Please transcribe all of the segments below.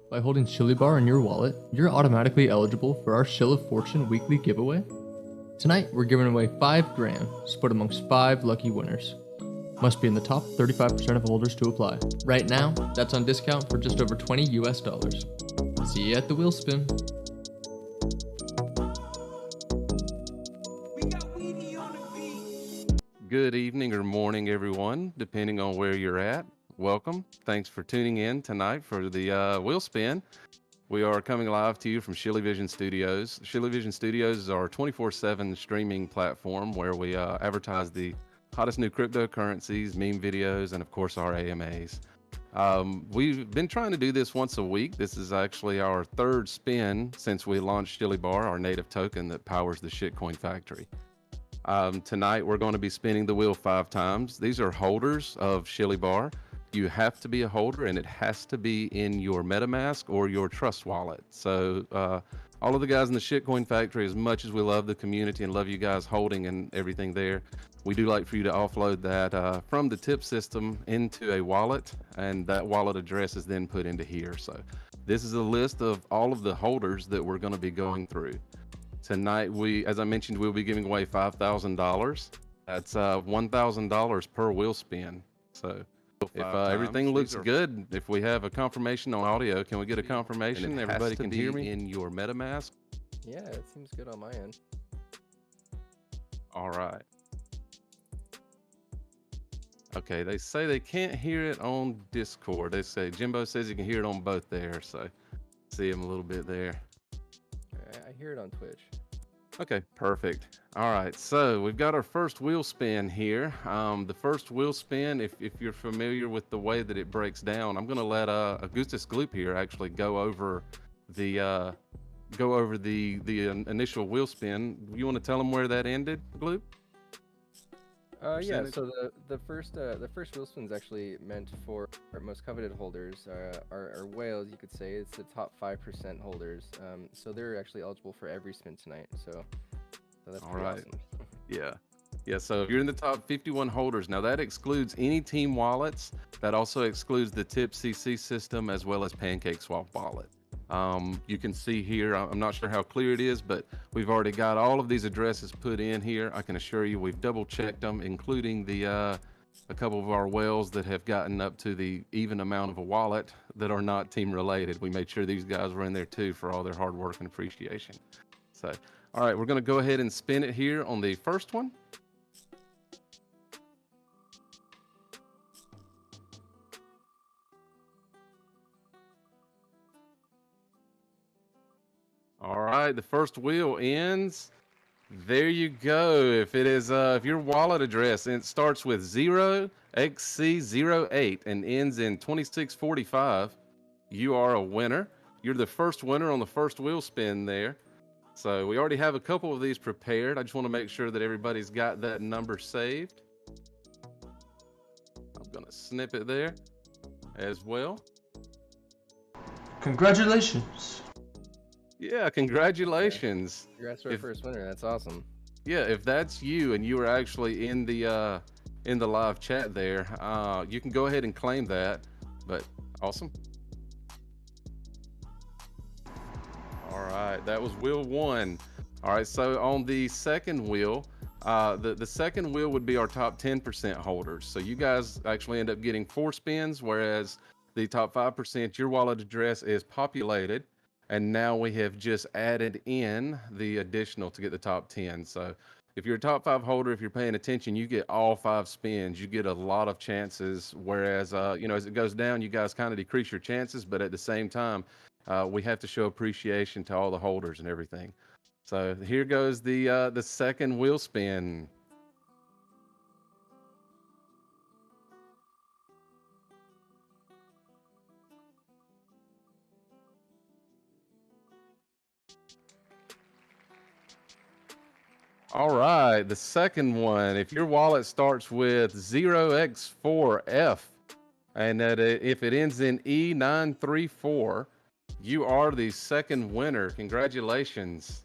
By holding Shilly Bar in your wallet, you're automatically eligible for our Shill of Fortune weekly giveaway. Tonight, we're giving away 5 grand, split amongst 5 lucky winners. Must be in the top 35% of holders to apply. Right now, that's on discount for just over $20 US. See you at the wheel spin. Good evening or morning, everyone, depending on where you're at. Welcome. Thanks for tuning in tonight for the wheel spin. We are coming live to you from Shilly Vision Studios. Shilly Vision Studios is our 24/7 streaming platform where we advertise the hottest new cryptocurrencies, meme videos, and of course our AMAs. We've been trying to do this once a week. This is actually our 3rd spin since we launched Shilly Bar, our native token that powers the shitcoin factory. Tonight we're going to be spinning the wheel 5 times. These are holders of Shilly Bar. You have to be a holder, and it has to be in your MetaMask or your Trust wallet. So all of the guys in the shitcoin factory, as much as we love the community and love you guys holding and everything there, we do like for you to offload that from the tip system into a wallet, and that wallet address is then put into here. So this is a list of all of the holders that we're going to be going through. Tonight, as I mentioned, we'll be giving away $5,000. That's $1,000 per wheel spin. So if everything looks good, if we have a confirmation on audio, can we get a confirmation? Everybody can hear me in your MetaMask. Yeah, it seems good on my end. All right. Okay, they say they can't hear it on Discord. They say Jimbo says you can hear it on both there. So see him a little bit there. I hear it on Twitch. Okay, perfect. All right, so we've got our first wheel spin here. The first wheel spin, if you're familiar with the way that it breaks down, I'm going to let Augustus Gloop here actually go over the initial wheel spin. You want to tell them where that ended, Gloop? Yeah. So the first wheel spin is actually meant for our most coveted holders, our whales, you could say. It's the top 5% holders. So they're actually eligible for every spin tonight. So that's all pretty right. Awesome. Yeah. So if you're in the top 51 holders, now that excludes any team wallets. That also excludes the Tip CC system as well as PancakeSwap wallet. You can see here, I'm not sure how clear it is, but we've already got all of these addresses put in here. I can assure you we've double checked them, including a couple of our whales that have gotten up to the even amount of a wallet that are not team related. We made sure these guys were in there too for all their hard work and appreciation. So, all right, we're going to go ahead and spin it here on the first one. All right, the first wheel ends. There you go. If it is, if your wallet address and it starts with 0xc08 and ends in 2645, you are a winner. You're the first winner on the first wheel spin there. So we already have a couple of these prepared. I just want to make sure that everybody's got that number saved. I'm going to snip it there as well. Congratulations. Yeah, congratulations. Congrats to our first winner. That's awesome. Yeah, if that's you and you were actually in the live chat there, you can go ahead and claim that. But awesome. All right, that was wheel 1. All right, so on the second wheel, the second wheel would be our top 10% holders. So you guys actually end up getting 4 spins, whereas the top 5%, your wallet address is populated. And now we have just added in the additional to get the top 10. So if you're a top 5 holder, if you're paying attention, you get all 5 spins. You get a lot of chances. Whereas, as it goes down, you guys kind of decrease your chances. But at the same time, we have to show appreciation to all the holders and everything. So here goes the second wheel spin. All right, the second one, if your wallet starts with 0x4F and if it ends in E934, you are the second winner. Congratulations.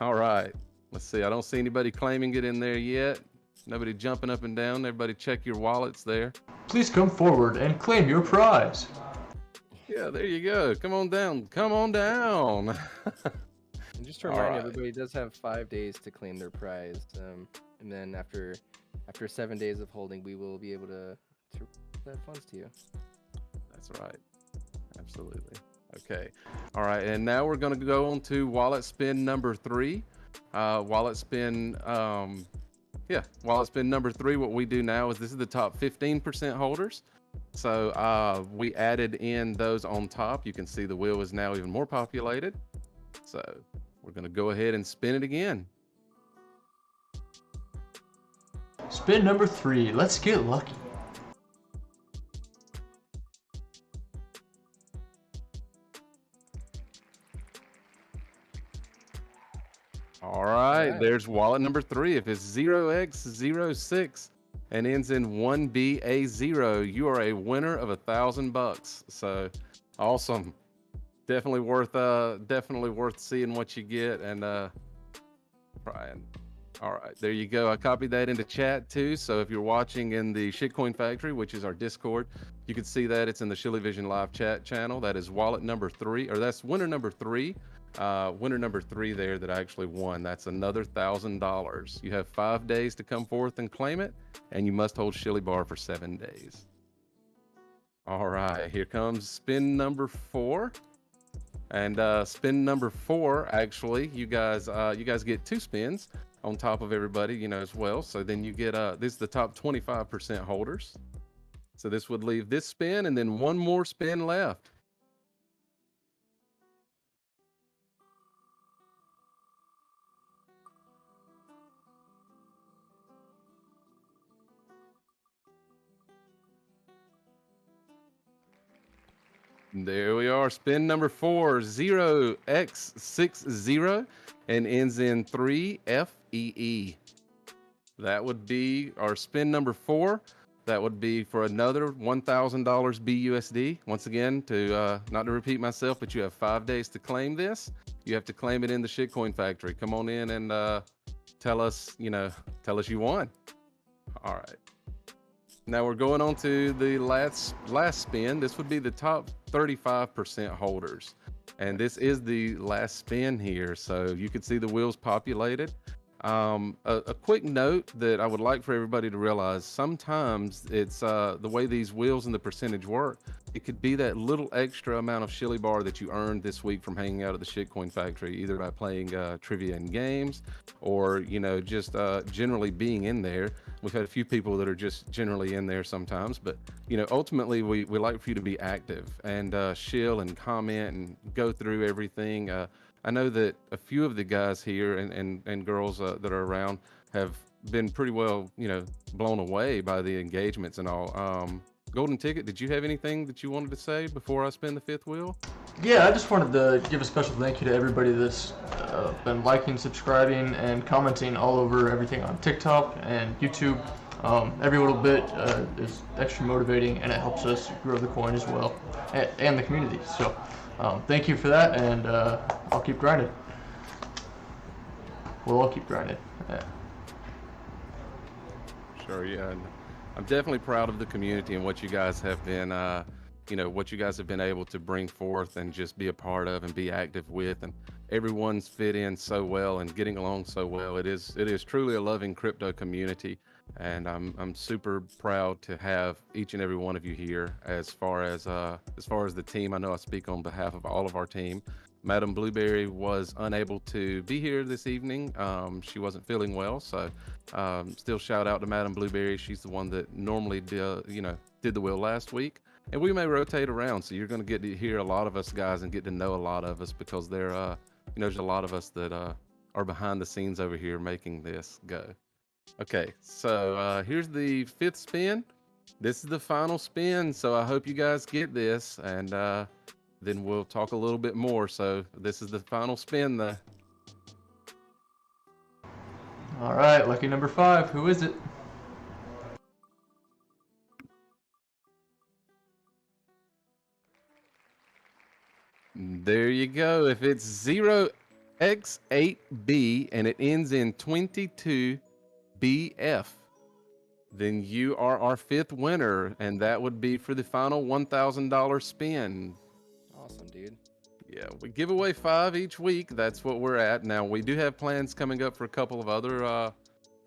All right, let's see. I don't see anybody claiming it in there yet. Nobody jumping up and down. Everybody check your wallets there. Please come forward and claim your prize. Yeah, there you go. Come on down. Come on down. And just to All remind right. everybody, does have 5 days to claim their prize. And then after 7 days of holding, we will be able to that funds to you. That's right. Absolutely. Okay. All right. And now we're going to go on to wallet spin number 3. Wallet spin, wallet spin number 3. What we do now is this is the top 15% holders. So we added in those on top. You can see the wheel is now even more populated. So we're going to go ahead and spin it again. Spin number 3. Let's get lucky. All right, right. there's wallet number 3. If it's 0x06 and ends in 1BA0, you are a winner of $1,000. So awesome. Definitely worth seeing what you get and trying. All right, there you go. I copied that into chat too. So if you're watching in the Shitcoin Factory, which is our Discord, you can see that it's in the Shilly Vision live chat channel. That is wallet number 3, or that's winner number 3. Winner number 3 there that I actually won. That's another $1,000. You have 5 days to come forth and claim it, and you must hold Shilly Bar for 7 days. All right, here comes spin number 4. And spin number 4, actually, you guys get 2 spins on top of everybody, as well. So then you get this is the top 25% holders. So this would leave this spin and then one more spin left. There we are. Spin number 4, 0x60 and ends in 3FEE. That would be our spin number 4. That would be for another $1,000 BUSD. Once again, to not to repeat myself, but you have 5 days to claim this. You have to claim it in the Shitcoin Factory. Come on in and tell us you won. All right. Now we're going on to the last spin. This would be the top 35% holders. And this is the last spin here. So you can see the wheels populated. A quick note that I would like for everybody to realize, sometimes it's the way these wheels and the percentage work. It could be that little extra amount of Shilly Bar that you earned this week from hanging out at the Shitcoin Factory, either by playing trivia and games or, just generally being in there. We've had a few people that are just generally in there sometimes, but, ultimately we like for you to be active and shill and comment and go through everything. I know that a few of the guys here and girls that are around have been pretty well, blown away by the engagements and all. Golden Ticket, did you have anything that you wanted to say before I spin the 5th wheel? Yeah, I just wanted to give a special thank you to everybody that's been liking, subscribing, and commenting all over everything on TikTok and YouTube. Every little bit is extra motivating, and it helps us grow the coin as well, and the community. So thank you for that, and I'll keep grinding. We'll all keep grinding. Yeah. Sure, yeah. And I'm definitely proud of the community and what you guys have been, what you guys have been able to bring forth and just be a part of and be active with. And everyone's fit in so well and getting along so well. It is truly a loving crypto community. And I'm super proud to have each and every one of you here. As far as the team, I know I speak on behalf of all of our team. Madam Blueberry was unable to be here this evening. She wasn't feeling well, so still shout out to Madam Blueberry. She's the one that normally did the wheel last week, and we may rotate around. So you're going to get to hear a lot of us guys and get to know a lot of us because there's a lot of us that are behind the scenes over here making this go. Okay, so here's the 5th spin. This is the final spin, so I hope you guys get this, and then we'll talk a little bit more. So this is the final spin though. All right, lucky number 5. Who is it? There you go. If it's 0x8B and it ends in 22BF, then you are our 5th winner, and that would be for the final $1,000 spin. dude. Yeah, we give away 5 each week. That's what we're at. Now, we do have plans coming up for a couple of other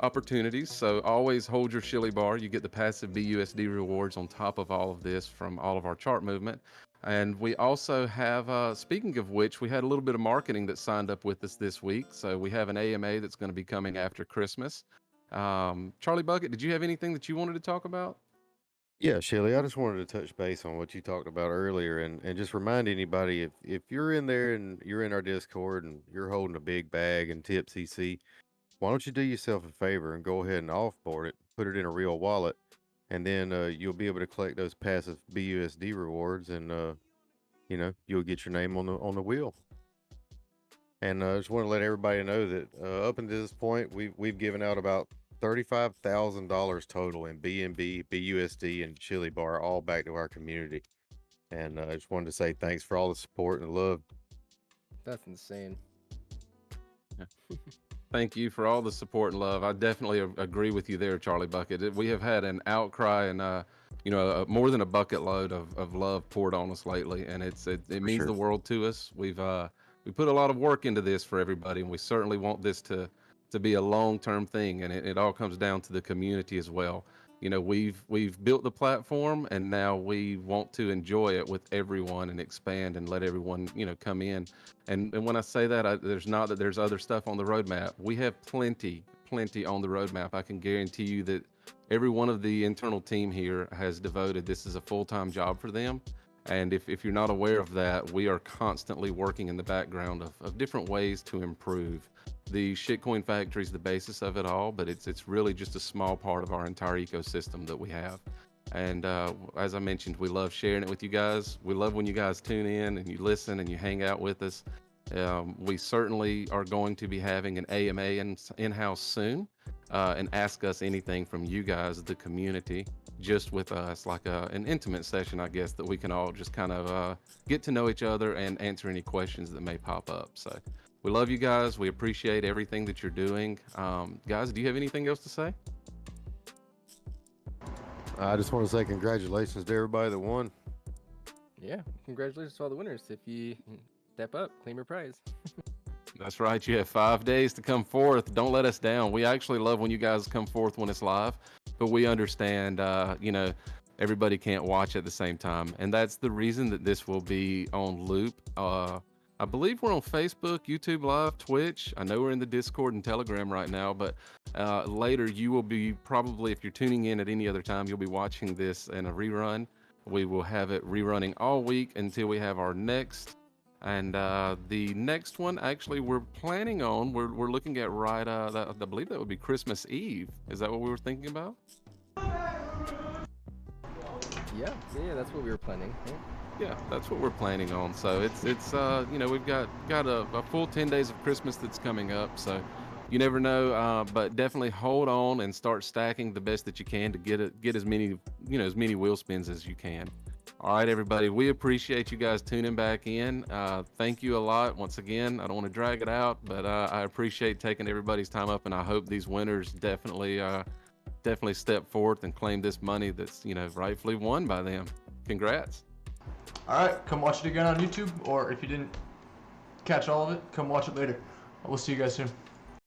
opportunities. So always hold your Shilly Bar. You get the passive BUSD rewards on top of all of this from all of our chart movement. And we also have, speaking of which, we had a little bit of marketing that signed up with us this week. So we have an AMA that's going to be coming after Christmas. Charlie Bucket, did you have anything that you wanted to talk about? Yeah, Shilly, I just wanted to touch base on what you talked about earlier and just remind anybody if you're in there and you're in our Discord and you're holding a big bag and tip CC, why don't you do yourself a favor and go ahead and offboard it, put it in a real wallet, and then you'll be able to collect those passive BUSD rewards and you'll get your name on the wheel. And I just want to let everybody know that up until this point, we've given out about $35,000 total in BNB, BUSD, and Shilly Bar, all back to our community. And I just wanted to say thanks for all the support and love. That's insane. Thank you for all the support and love. I definitely agree with you there, Charlie Bucket. We have had an outcry and more than a bucket load of love poured on us lately, and it means the world to us. We put a lot of work into this for everybody, and we certainly want this to be a long-term thing, and it all comes down to the community as well. We've built the platform, and now we want to enjoy it with everyone and expand and let everyone come in. And when I say that, there's other stuff on the roadmap. We have plenty on the roadmap. I can guarantee you that every one of the internal team here has devoted this as a full-time job for them. And if you're not aware of that, we are constantly working in the background of different ways to improve. The shitcoin factory is the basis of it all, but it's really just a small part of our entire ecosystem that we have. And as I mentioned, we love sharing it with you guys. We love when you guys tune in and you listen and you hang out with us. We certainly are going to be having an AMA in-house soon, and ask us anything from you guys, the community, just with us, like an intimate session, I guess, that we can all just kind of get to know each other and answer any questions that may pop up. So we love you guys. We appreciate everything that you're doing. Guys, do you have anything else to say? I just want to say congratulations to everybody that won. Yeah, congratulations to all the winners. If you step up, claim your prize. That's right. You have 5 days to come forth. Don't let us down. We actually love when you guys come forth when it's live, but we understand, everybody can't watch at the same time. And that's the reason that this will be on loop. I believe we're on Facebook, YouTube Live, Twitch. I know we're in the Discord and Telegram right now, but later you will be probably, if you're tuning in at any other time, you'll be watching this in a rerun. We will have it rerunning all week until we have our next. And the next one, actually, we're planning on, we're looking at I believe that would be Christmas Eve. Is that what we were thinking about? Yeah, that's what we were planning. Yeah, that's what we're planning on. So it's we've got a full 10 days of Christmas that's coming up. So you never know, but definitely hold on and start stacking the best that you can to get as many wheel spins as you can. All right, everybody, we appreciate you guys tuning back in. Thank you a lot. Once again, I don't want to drag it out, but I appreciate taking everybody's time up, and I hope these winners definitely step forth and claim this money that's rightfully won by them. Congrats. All right, come watch it again on YouTube, or if you didn't catch all of it, come watch it later. We'll see you guys soon.